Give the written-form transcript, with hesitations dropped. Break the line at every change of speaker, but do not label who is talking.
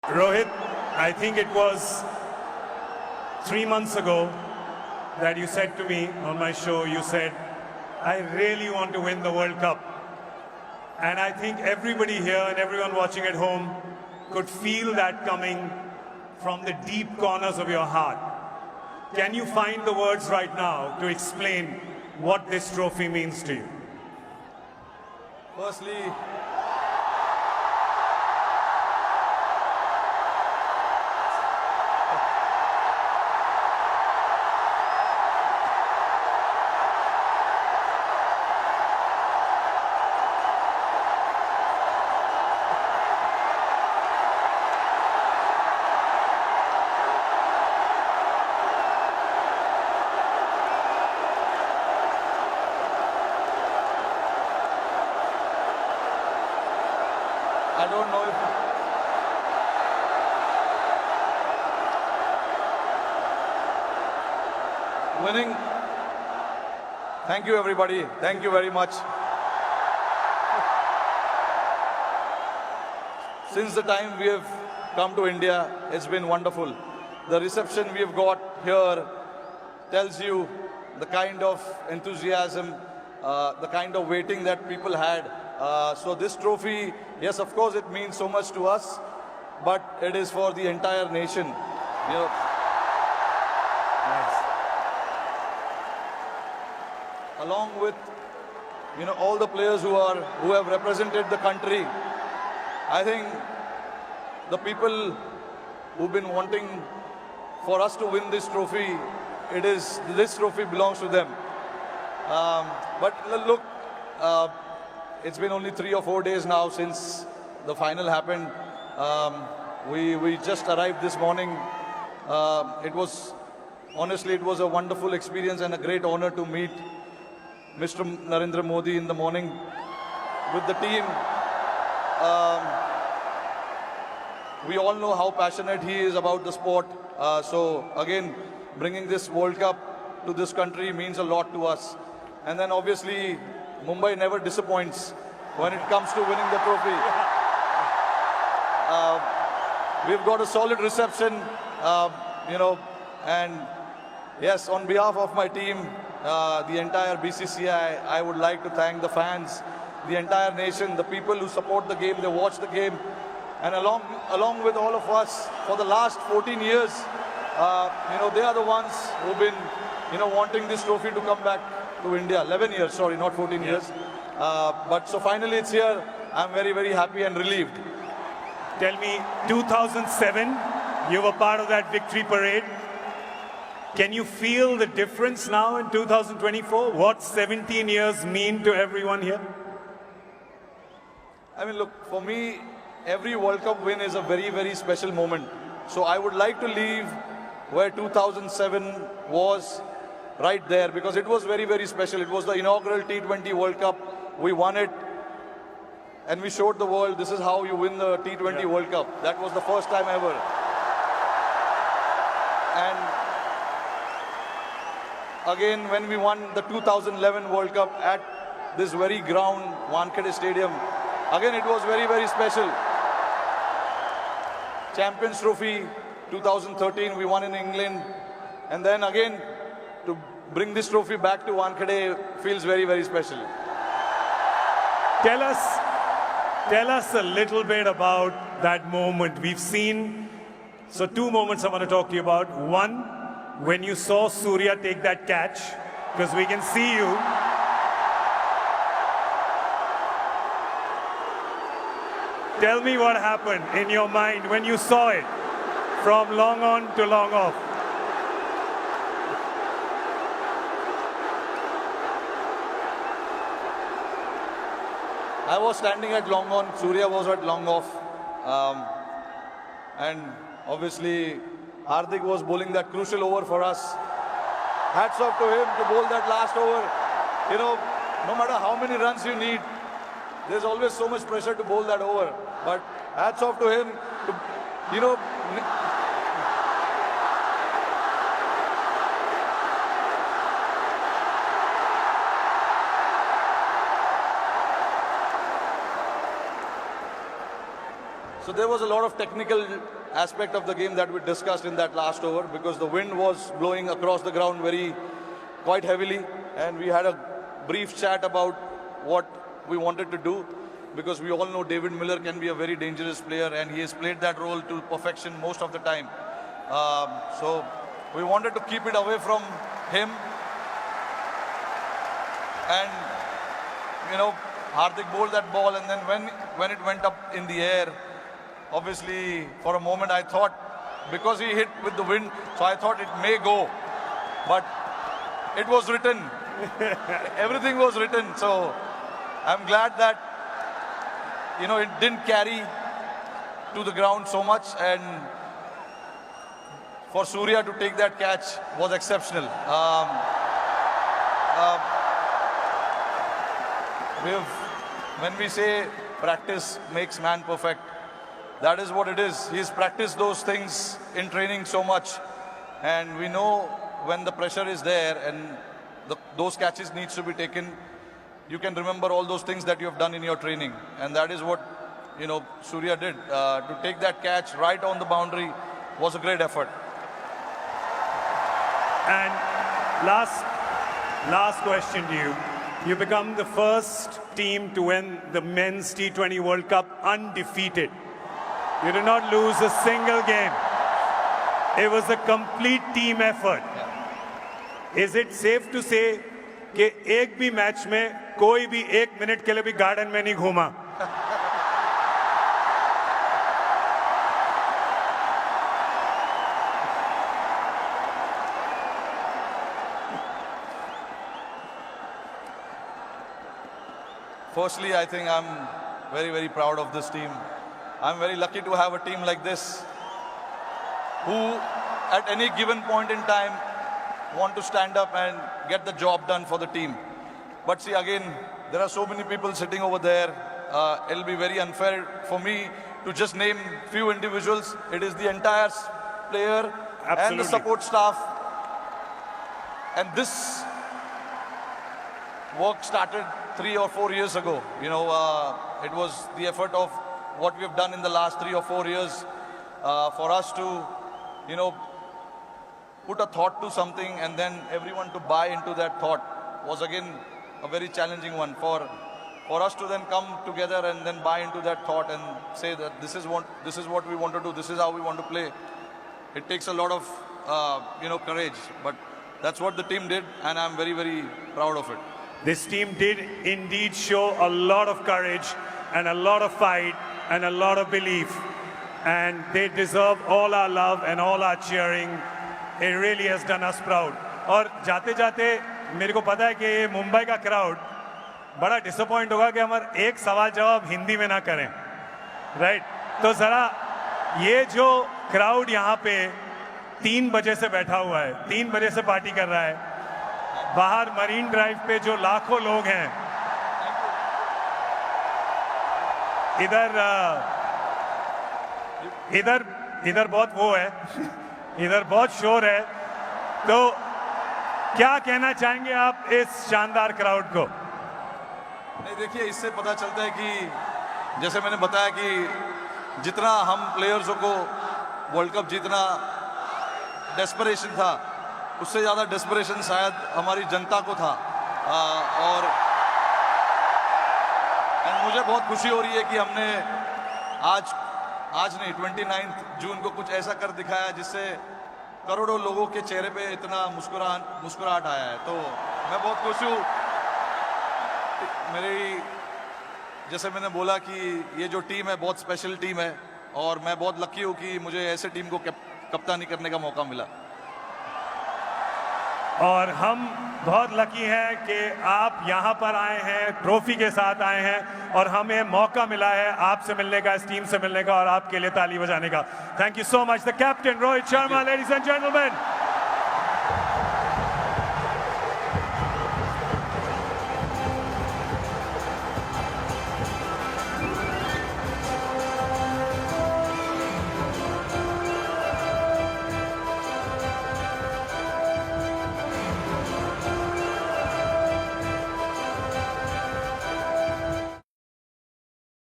Rohit, I think it was 3 months ago that you said to me on my show, you said, I really want to win the World Cup. And I think everybody here and everyone watching at home could feel that coming from the deep corners of your heart. Can you find the words right now to explain what this trophy means to you?
Firstly, I don't know if winning. Thank you, everybody. Thank you very much. Since the time we have come to India, it's been wonderful. The reception we have got here tells you the kind of enthusiasm, the kind of waiting that people had. So this trophy, yes, of course, it means so much to us, but it is for the entire nation. You know, along with all the players who have represented the country. I think the people who've been wanting for us to win this trophy, this trophy belongs to them. But look, it's been only 3 or 4 days now since the final happened. We just arrived this morning. Honestly, it was a wonderful experience and a great honor to meet Mr. Narendra Modi in the morning with the team. We all know how passionate he is about the sport. So again, bringing this World Cup to this country means a lot to us. And then obviously, Mumbai never disappoints when it comes to winning the trophy. We've got a solid reception, and yes, on behalf of my team, the entire BCCI, I would like to thank the fans, the entire nation, the people who support the game, they watch the game, and along with all of us for the last 14 years, they are the ones who've been, wanting this trophy to come back to India. 11 years, sorry, not 14 years. But so finally it's here. I'm very, very happy and relieved.
Tell me, 2007, you were part of that victory parade. Can you feel the difference now in 2024? What 17 years mean to everyone here?
I mean, look, for me, every World Cup win is a very, very special moment. So I would like to leave where 2007 was, right there, because it was very, very special. It was the inaugural T20 World Cup. We won it, and we showed the world this is how you win the T20 World Cup. That was the first time ever. And again, when we won the 2011 World Cup at this very ground, Wankhede Stadium, again, it was very, very special. Champions Trophy 2013, we won in England. And then again, to bring this trophy back to Wankhede feels very, very special.
Tell us a little bit about that moment. We've seen, so 2 moments I want to talk to you about. One, when you saw Surya take that catch, because we can see you. Tell me what happened in your mind when you saw it from long on to long off.
I was standing at long on, Surya was at long off. And obviously, Hardik was bowling that crucial over for us. Hats off to him to bowl that last over. No matter how many runs you need, there's always so much pressure to bowl that over. But hats off to him to, So there was a lot of technical aspect of the game that we discussed in that last over because the wind was blowing across the ground quite heavily, and we had a brief chat about what we wanted to do because we all know David Miller can be a very dangerous player and he has played that role to perfection most of the time. So we wanted to keep it away from him, and Hardik bowled that ball, and then when it went up in the air, obviously for a moment I thought, because he hit with the wind, so I thought it may go, but it was written. Everything was written, so I'm glad that it didn't carry to the ground so much, and for Surya to take that catch was exceptional. When we say practice makes man perfect, that is what it is. He's practiced those things in training so much, and we know when the pressure is there and those catches needs to be taken, you can remember all those things that you have done in your training, and that is what Surya did. To take that catch right on the boundary was a great effort.
And last question to you. You become the first team to win the Men's T20 World Cup undefeated. You did not lose a single game. It was a complete team effort. Is it safe to say कि एक भी match में कोई भी 1 minute के लिए भी garden में नहीं घूमा?
Firstly, I think I'm very, very proud of this team. I'm very lucky to have a team like this who, at any given point in time, want to stand up and get the job done for the team. But see, again, there are so many people sitting over there. It'll be very unfair for me to just name few individuals. It is the entire player and the support staff. And this work started 3 or 4 years ago. It was the effort of what we have done in the last 3 or 4 years for us to, put a thought to something and then everyone to buy into that thought was again a very challenging one. For us to then come together and then buy into that thought and say that this is what we want to do, this is how we want to play. It takes a lot of courage, but that's what the team did, and I'm very, very proud of it.
This team did indeed show a lot of courage and a lot of fight and a lot of belief, and they deserve all our love and all our cheering. It really has done us proud. और जाते जाते मेरे को पता है कि ये मुंबई का क्राउड बड़ा डिसअपॉइंट होगा कि हमारा एक सवाल जवाब हिंदी में ना करें, राइट? तो जरा ये जो क्राउड यहाँ पे 3 बजे से बैठा हुआ है, 3 बजे से पार्टी कर रहा है, बाहर मरीन ड्राइव पे जो लाखों लोग हैं, इधर बहुत वो है, इधर बहुत शोर है, तो क्या कहना चाहेंगे आप इस शानदार क्राउड को?
नहीं, देखिए, इससे पता चलता है कि जैसे मैंने बताया कि जितना हम प्लेयर्सों को वर्ल्ड कप जीतना डेस्परेशन था, उससे ज़्यादा डेस्परेशन शायद हमारी जनता को था। और मुझे बहुत खुशी हो रही है कि हमने आज नहीं 29 जून को कुछ ऐसा कर दिखाया जिससे करोड़ों लोगों के चेहरे पे इतना मुस्कुराहट आया है। तो मैं बहुत खुश हूँ। जैसे मैंने बोला कि ये जो टीम है बहुत स्पेशल टीम है, और मैं बहुत लकी हूँ कि मुझे ऐसे टीम को कप्तानी करने का मौका मिला।
और हम बहुत लकी हैं कि आप यहाँ पर आए हैं, ट्रॉफी के साथ आए हैं, और हमें मौका मिला है आपसे मिलने का, इस टीम से मिलने का, और आपके लिए ताली बजाने का। Thank you so much the captain Rohit Sharma, ladies and gentleman.